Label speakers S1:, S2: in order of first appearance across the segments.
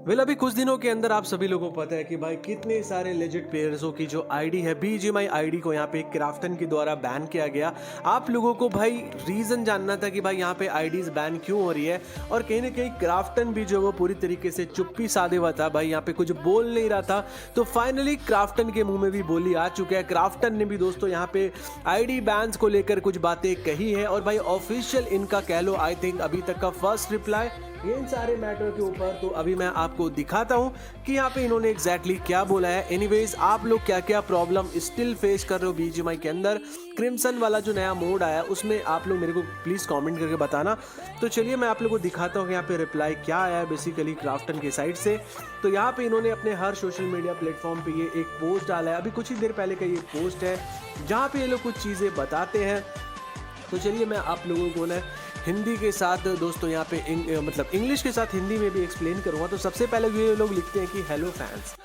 S1: अभी कुछ दिनों के अंदर आप सभी लोगों को पता है कि भाई कितने सारे लेजेंड प्लेयर्सों की जो आईडी है बीजीएमआई आईडी को यहाँ पे क्राफ्टन के द्वारा बैन किया गया। आप लोगों को भाई रीजन जानना था कि भाई यहाँ पे आईडीज बैन क्यों हो रही है, और कहीं ना कहीं क्राफ्टन भी जो वो पूरी तरीके से चुप्पी साधे हुआ था, भाई यहाँ पे कुछ बोल नहीं रहा था। तो फाइनली क्राफ्टन के मुंह में भी बोली आ चुका है। क्राफ्टन ने भी दोस्तों यहाँ पे आईडी बैन्स को लेकर कुछ बातें कही है, और भाई ऑफिशियल इनका कह लो आई थिंक अभी तक का फर्स्ट रिप्लाई ये इन सारे मैटर के ऊपर। तो अभी मैं आपको दिखाता हूं कि यहाँ पे इन्होंने एग्जैक्टली क्या बोला है। एनीवेज, आप लोग क्या क्या प्रॉब्लम स्टिल फेस कर रहे हो बीजीएमआई के अंदर, क्रिम्सन वाला जो नया मोड आया उसमें आप लोग मेरे को प्लीज कमेंट करके बताना। तो चलिए मैं आप लोगों को दिखाता हूँ यहाँ पे रिप्लाई क्या आया है बेसिकली क्राफ्टन के साइड से। तो यहाँ पे इन्होंने अपने हर सोशल मीडिया प्लेटफॉर्म पे ये एक पोस्ट डाला है, अभी कुछ ही देर पहले का ये पोस्ट है जहाँ पे ये लोग कुछ चीज़ें बताते हैं। तो चलिए मैं आप लोगों को ना हिंदी के साथ दोस्तों यहाँ पे मतलब इंग्लिश के साथ हिंदी में भी एक्सप्लेन करूँगा। तो सबसे पहले ये लोग लिखते हैं कि hello fans,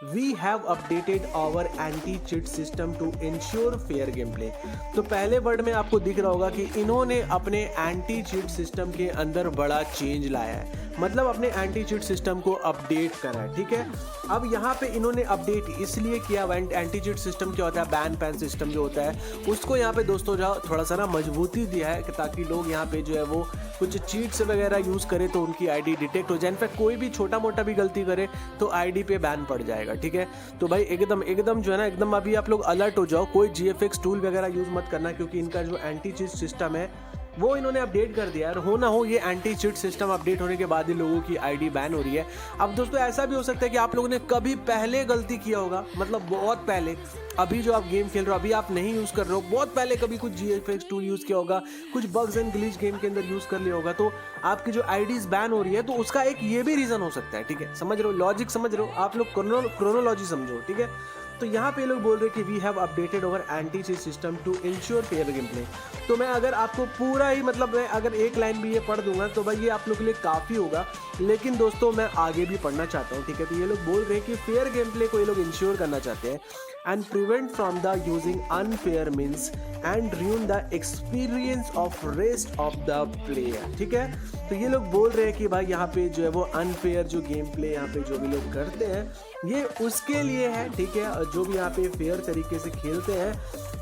S1: we have updated our anti cheat system to ensure fair game play. तो पहले वर्ड में आपको दिख रहा होगा कि इन्होंने अपने एंटी चिट सिस्टम के अंदर बड़ा चेंज लाया है, मतलब अपने एंटी चिट सिस्टम को अपडेट करा है। ठीक है, अब यहाँ पे इन्होंने अपडेट इसलिए किया, एंटी चिट सिस्टम क्या होता है, बैन पैन सिस्टम जो होता है उसको यहाँ पे दोस्तों जो थोड़ा सा ना मजबूती दिया है ताकि लोग यहाँ पे जो है वो कुछ चीट्स वगैरह यूज़ करे तो उनकी आईडी डिटेक्ट हो जाए। इनफैक्ट कोई भी छोटा मोटा भी गलती करे तो आईडी पे बैन पड़ जाएगा। ठीक है, तो भाई एकदम जो है ना एकदम अभी आप लोग अलर्ट हो जाओ, कोई जीएफएक्स टूल वगैरह यूज़ मत करना, क्योंकि इनका जो एंटी चिट सिस्टम है वो इन्होंने अपडेट कर दिया है। हो ना हो ये एंटी चिट सिस्टम अपडेट होने के बाद ही लोगों की आईडी बैन हो रही है। अब दोस्तों ऐसा भी हो सकता है कि आप लोगों ने कभी पहले गलती किया होगा, मतलब बहुत पहले, अभी जो आप गेम खेल रहे हो अभी आप नहीं यूज़ कर रहे हो, बहुत पहले कभी कुछ जीएफएक्स टूल यूज़ किया होगा, कुछ बग्स एंड ग्लिच गेम के अंदर यूज़ कर लिया होगा, तो आपकी जो आईडीज बैन हो रही है। तो उसका एक ये भी रीज़न हो सकता है। ठीक है, समझ रहे हो, लॉजिक समझ रहे हो आप लोग, क्रोनोलॉजी समझो। ठीक है, तो यहाँ पे लोग बोल रहे हैं कि we have updated our anti cheat system to ensure fair game play. तो मैं अगर आपको पूरा ही मतलब मैं अगर एक लाइन भी ये पढ़ दूंगा तो भाई ये आप लोग के लिए काफ़ी होगा, लेकिन दोस्तों मैं आगे भी पढ़ना चाहता हूँ। ठीक है, तो ये लोग बोल रहे हैं कि फेयर गेम प्ले को ये लोग इंश्योर करना चाहते हैं and prevent from the using unfair means and ruin the experience of rest of the player. ठीक है, तो ये लोग बोल रहे हैं कि भाई यहाँ पे जो है वो अनफेयर जो गेम प्ले यहाँ पे जो भी लोग करते हैं ये उसके लिए है। ठीक है, जो भी यहाँ पे फेयर तरीके से खेलते हैं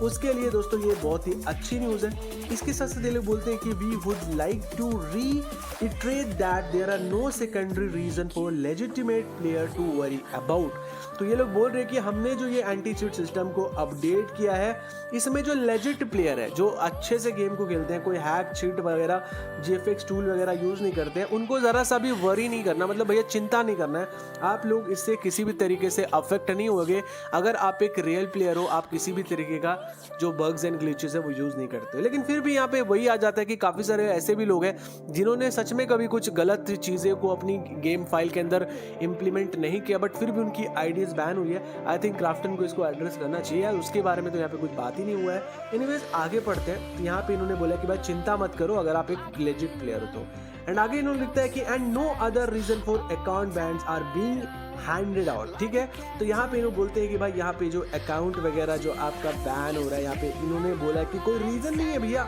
S1: उसके लिए दोस्तों ये बहुत ही अच्छी न्यूज़ है। इसके साथ साथ ये लोग बोलते हैं कि we would like to reiterate that there are no secondary reason for legitimate player to worry about. तो ये लोग बोल रहे हैं कि हमने जो ये एंटी चिट सिस्टम को अपडेट किया है इसमें जो लेजिट प्लेयर है जो अच्छे से गेम को खेलते हैं, कोई हैक चीट वगैरह जीएफएक्स टूल वगैरह यूज़ नहीं करते हैं, उनको ज़रा सा भी वरी नहीं करना, मतलब भैया चिंता नहीं करना है। आप लोग इससे किसी भी तरीके से अफेक्ट नहीं होगे। अगर आप एक रियल प्लेयर हो, आप किसी भी तरीके का जो बग्स एंड ग्लिचेस है वो यूज़ नहीं करते हो। लेकिन फिर भी यहाँ पे वही आ जाता है कि काफ़ी सारे ऐसे भी लोग हैं जिन्होंने सच में कभी कुछ गलत चीज़ें को अपनी गेम फाइल के अंदर इम्प्लीमेंट नहीं किया, बट फिर भी उनकी आईडीज बैन हुई है। आई थिंक क्राफ्टन को इसको एड्रेस करना चाहिए, उसके बारे में तो यहाँ पे कुछ बात ही नहीं हुआ है। एनीवेज आगे पढ़ते हैं। तो यहाँ पे इन्होंने बोला कि भाई चिंता मत करो अगर आप एक लेजिट प्लेयर हो तो। एंड आगे इन्होंने लिखता है कि and no other reason for account bans are being handed out. ठीक है, तो यहाँ पे इन्होंने बोलते हैं कि भाई यहाँ पे जो अकाउंट वगैरह जो आपका बैन हो रहा है यहाँ पे इन्होंने बोला कि कोई रीजन नहीं है भैया।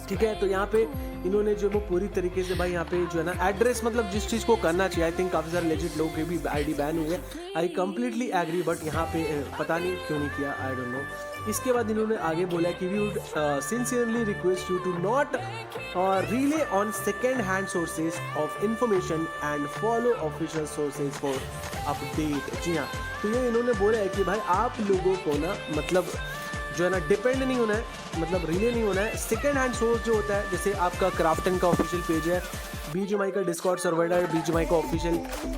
S1: ठीक है, तो यहाँ पे इन्होंने जो वो पूरी तरीके से भाई यहाँ पे जो है ना एड्रेस मतलब जिस चीज़ को करना चाहिए, आई थिंक काफ़ी सारे लेजिट लोगों के भी आईडी बैन हुए, आई कंप्लीटली एग्री, बट यहाँ पे पता नहीं क्यों नहीं किया, आई डोंट नो। इसके बाद इन्होंने आगे बोला कि we would sincerely request you to not rely on second hand sources of information and follow official sources for update. जी हाँ, तो ये इन्होंने बोला है कि भाई आप लोगों को ना मतलब जो है ना डिपेंड नहीं होना है, मतलब रिले नहीं होना है। सेकेंड हैंड सोर्स जो होता है, जैसे आपका क्राफ्टन का ऑफिशियल पेज है, बीजीएमआई का डिस्कॉर्ड सर्वर है, बीजीएमआई का ऑफिशियल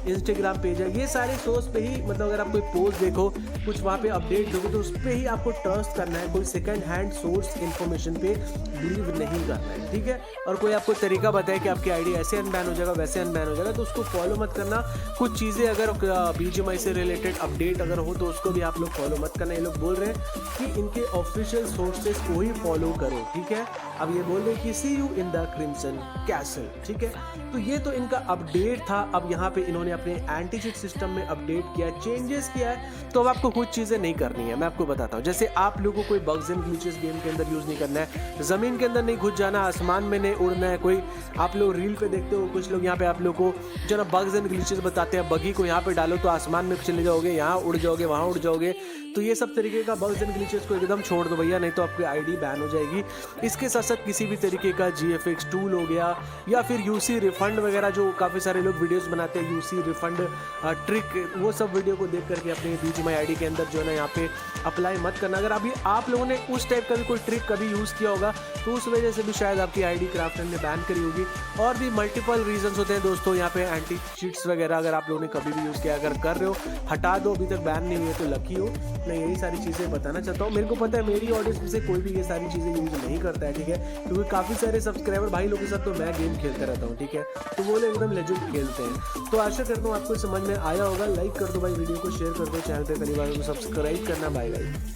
S1: इंस्टाग्राम पेज है, ये सारे सोर्स पे ही मतलब अगर आप कोई पोस्ट देखो कुछ वहाँ पे अपडेट देखो तो उस पर ही आपको ट्रस्ट करना है, कोई सेकंड हैंड सोर्स इन्फॉर्मेशन पे बिलीव नहीं करना है। ठीक है, और कोई आपको तरीका बताए कि आपकी आईडी ऐसे अनबैन हो जाएगा वैसे अनबैन हो जाएगा तो उसको फॉलो मत करना। कुछ चीज़ें अगर बीजीएमआई से रिलेटेड अपडेट अगर हो तो उसको भी आप लोग फॉलो मत करना। ये लोग बोल रहे हैं कि इनके ऑफिशियल सोर्सेज को ही फॉलो करो। ठीक है, अब ये बोल रहे हैं कि see you in the crimson castle. ठीक है, तो ये तो इनका अपडेट था। अब यहाँ पे इन्होंने अपने एंटी चीट सिस्टम में अपडेट किया है, चेंजेस किया है। तो अब आपको कुछ चीज़ें नहीं करनी है, मैं आपको बताता हूँ। जैसे आप लोगों को कोई बग्स एंड ग्लिचेस गेम के अंदर यूज़ नहीं करना है, ज़मीन के अंदर नहीं घुस जाना, आसमान में नहीं उड़ना है। कोई आप लोग रील पे देखते हो, कुछ लोग यहाँ पे आप लोग को जो ना बग्स एंड ग्लिचेस बताते हैं, बगी को यहाँ पे डालो तो आसमान में चले जाओगे, यहाँ उड़ जाओगे, वहाँ उड़ जाओगे। तो ये सब तरीके का बग्स एंड ग्लिचेस को एकदम छोड़ दो भैया, नहीं तो आपकी आईडी बैन हो जाएगी। इसके साथ साथ किसी भी तरीके का GFX टूल हो गया या फिर UC रिफंड वगैरह, जो काफ़ी सारे लोग वीडियोस बनाते हैं UC रिफंड ट्रिक, वो सब वीडियो को देख करके अपने BGMI आईडी के अंदर जो है ना यहाँ पे अप्लाई मत करना। अगर अभी आप लोगों ने उस टाइप का भी कोई ट्रिक कभी यूज़ किया होगा तो उस वजह से भी शायद आपकी आईडी क्राफ्टन ने बैन करी होगी। और भी मल्टीपल रीजंस होते हैं दोस्तों यहाँ पे एंटी चीट्स वगैरह, अगर आप लोगों ने कभी भी यूज़ किया, अगर कर रहे हो हटा दो, अभी तक बैन नहीं हुई है तो लकी हो। मैं यही सारी चीज़ें बताना चाहता हूँ। मेरे को पता है मेरी ऑडियंस में से कोई भी ये सारी चीज़ें यूज़ नहीं करता है, ठीक है, क्योंकि काफ़ी सारे सब्सक्राइबर भाई लोगों के साथ तो मैं गेम खेलता रहता हूँ, ठीक है, तो वो लोग एकदम लेजेंड खेलते हैं। तो आशा करता हूँ आपको समझ में आया होगा। लाइक कर दो भाई वीडियो को, शेयर कर दो, चैनल पे पहली बार तो सब्सक्राइब करना। Bye bye.